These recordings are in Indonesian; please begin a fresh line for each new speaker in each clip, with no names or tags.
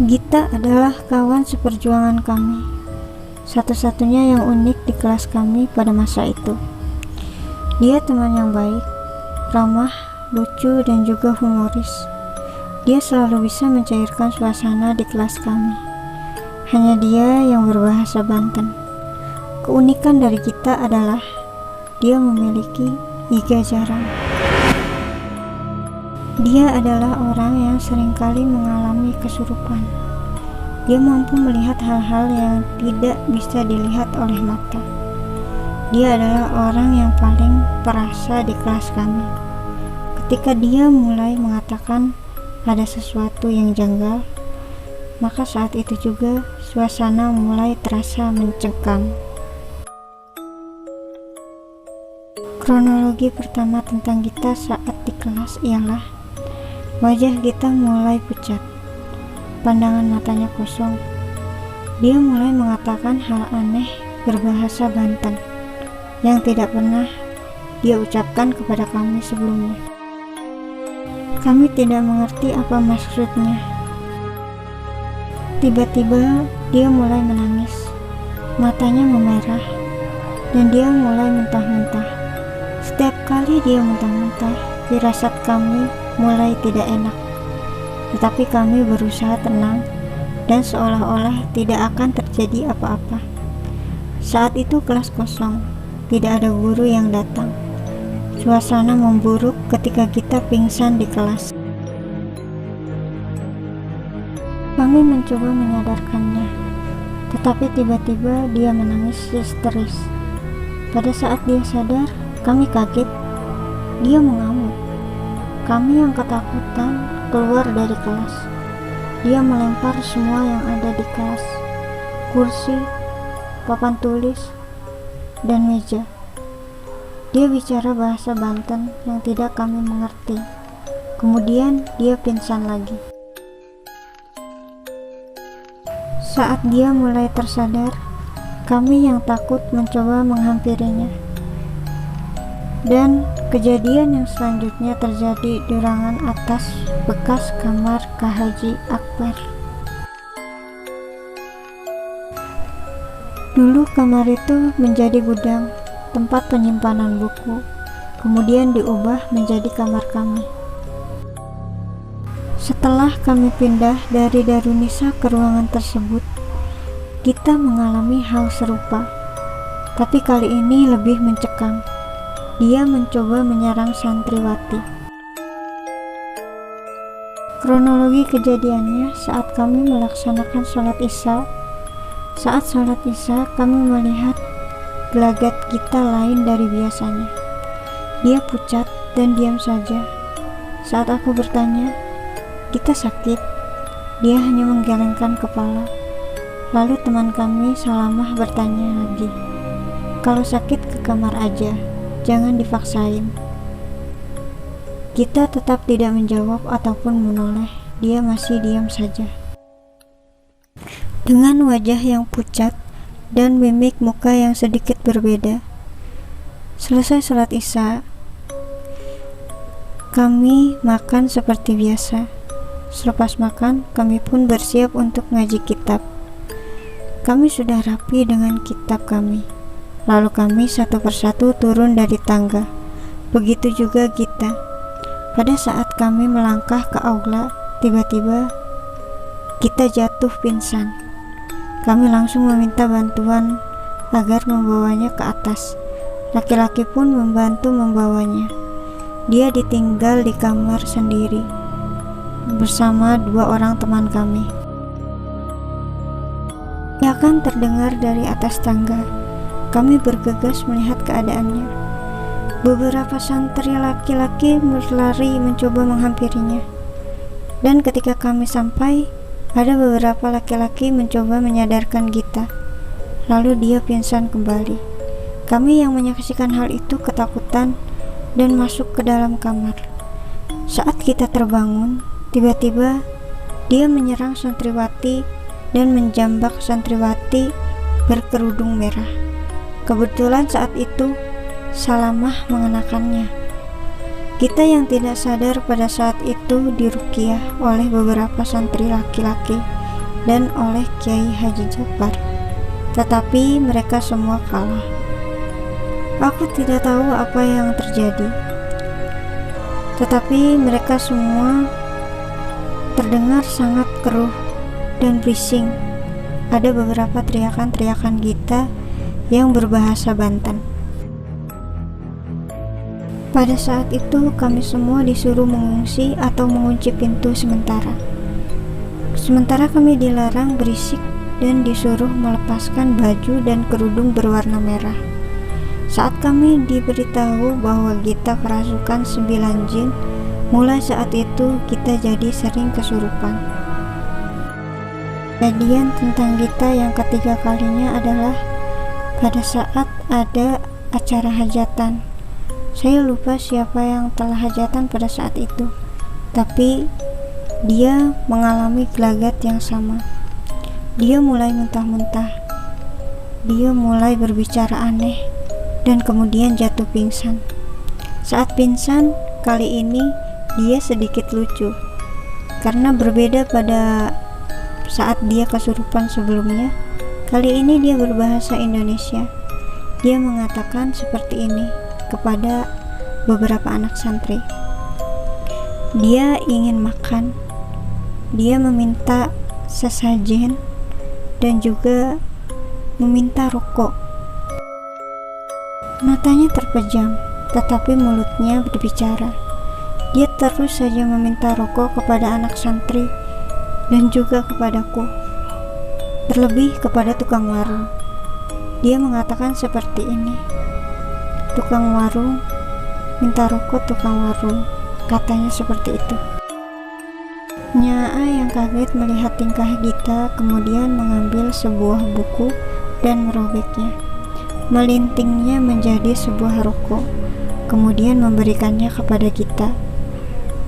Gita adalah kawan seperjuangan kami, satu-satunya yang unik di kelas kami pada masa itu. Dia teman yang baik, ramah, lucu, dan juga humoris. Dia selalu bisa mencairkan suasana di kelas kami. Hanya dia yang berbahasa Banten. Keunikan dari Gita adalah dia memiliki iga jarang. Dia adalah orang yang seringkali mengalami kesurupan. Dia mampu melihat hal-hal yang tidak bisa dilihat oleh mata. Dia adalah orang yang paling perasa di kelas kami. Ketika dia mulai mengatakan ada sesuatu yang janggal, maka saat itu juga suasana mulai terasa mencekam. Kronologi pertama tentang Gita saat di kelas ialah wajah Gita mulai pucat, pandangan matanya kosong. Dia mulai mengatakan hal aneh berbahasa Banten yang tidak pernah dia ucapkan kepada kami sebelumnya. Kami tidak mengerti apa maksudnya. Tiba-tiba dia mulai menangis, matanya memerah, dan dia mulai muntah-muntah. Setiap kali dia muntah-muntah, firasat kami mulai tidak enak. Tetapi kami berusaha tenang dan seolah-olah tidak akan terjadi apa-apa. Saat itu kelas kosong, tidak ada guru yang datang. Suasana memburuk ketika kita pingsan di kelas. Kami mencoba menyadarkannya, tetapi tiba-tiba dia menangis histeris. Pada saat dia sadar, kami kaget. Dia mengamuk. Kami yang ketakutan keluar dari kelas. Dia melempar semua yang ada di kelas, kursi, papan tulis, dan meja. Dia bicara bahasa Banten yang tidak kami mengerti. Kemudian dia pingsan lagi. Saat dia mulai tersadar, kami yang takut mencoba menghampirinya. Dan kejadian yang selanjutnya terjadi di ruangan atas bekas kamar Kak Haji Akbar. Dulu kamar itu menjadi gudang, tempat penyimpanan buku, kemudian diubah menjadi kamar kami. Setelah kami pindah dari Darunisa ke ruangan tersebut, kita mengalami hal serupa, tapi kali ini lebih mencekam. Dia mencoba menyerang santriwati. Kronologi kejadiannya saat kami melaksanakan sholat isya. Saat sholat isya, kami melihat gelagat Gita lain dari biasanya. Dia pucat dan diam saja. Saat aku bertanya, "Gita sakit?" Dia hanya menggelengkan kepala. Lalu teman kami Salamah bertanya lagi, "Kalau sakit ke kamar aja, jangan dipaksain." Gita tetap tidak menjawab ataupun menoleh. Dia masih diam saja. Dengan wajah yang pucat dan mimik muka yang sedikit berbeda. Selesai sholat isya, kami makan seperti biasa. Selepas makan, kami pun bersiap untuk ngaji kitab. Kami sudah rapi dengan kitab kami. Lalu kami satu persatu turun dari tangga. Begitu juga Gita. Pada saat kami melangkah ke aula, tiba-tiba Gita jatuh pingsan. Kami langsung meminta bantuan agar membawanya ke atas. Laki-laki pun membantu membawanya. Dia ditinggal di kamar sendiri bersama dua orang teman kami. Teriakan terdengar dari atas tangga. Kami bergegas melihat keadaannya. Beberapa santri laki-laki berlari mencoba menghampirinya. Dan ketika kami sampai, ada beberapa laki-laki mencoba menyadarkan Gita. Lalu dia pingsan kembali. Kami yang menyaksikan hal itu ketakutan dan masuk ke dalam kamar. Saat kita terbangun, tiba-tiba dia menyerang santriwati dan menjambak santriwati berkerudung merah. Kebetulan saat itu Salamah mengenakannya. Kita yang tidak sadar pada saat itu diruqyah oleh beberapa santri laki-laki dan oleh Kiai Haji Jafar, tetapi mereka semua kalah. Aku tidak tahu apa yang terjadi, tetapi mereka semua terdengar sangat keruh dan bising. Ada beberapa teriakan-teriakan kita yang berbahasa Banten. Pada saat itu kami semua disuruh mengungsi atau mengunci pintu sementara. Sementara kami dilarang berisik dan disuruh melepaskan baju dan kerudung berwarna merah. Saat kami diberitahu bahwa kita kerasukan 9 jin, mulai saat itu kita jadi sering kesurupan. Kejadian tentang kita yang ketiga kalinya adalah pada saat ada acara hajatan. Saya lupa siapa yang telah hajatan pada saat itu, tapi dia mengalami gelagat yang sama. Dia mulai muntah-muntah, dia mulai berbicara aneh, dan kemudian jatuh pingsan. Saat pingsan, kali ini dia sedikit lucu, karena berbeda pada saat dia kesurupan sebelumnya. Kali ini dia berbahasa Indonesia. Dia mengatakan seperti ini kepada beberapa anak santri. Dia ingin makan, dia meminta sesajen, dan juga meminta rokok. Matanya terpejam, tetapi mulutnya berbicara. Dia terus saja meminta rokok kepada anak santri dan juga kepadaku, terlebih kepada tukang warung. Dia mengatakan seperti ini, "Tukang warung, minta rokok tukang warung," katanya seperti itu. Nyaa yang kaget melihat tingkah kita kemudian mengambil sebuah buku dan merobeknya, melintingnya menjadi sebuah rokok, kemudian memberikannya kepada kita.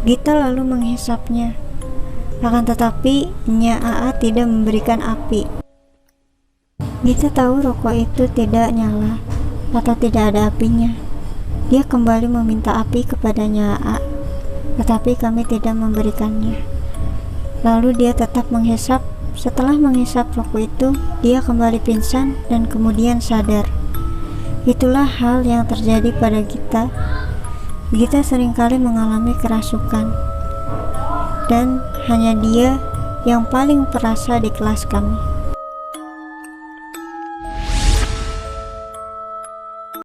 Kita lalu menghisapnya, akan tetapi Nyaa tidak memberikan api. Kita tahu rokok itu tidak nyala atau tidak ada apinya. Dia kembali meminta api kepada Nyaa, tetapi kami tidak memberikannya. Lalu dia tetap menghisap. Setelah menghisap rokok itu, dia kembali pingsan dan kemudian sadar. Itulah hal yang terjadi pada kita. Kita seringkali mengalami kerasukan, dan hanya dia yang paling perasa di kelas kami.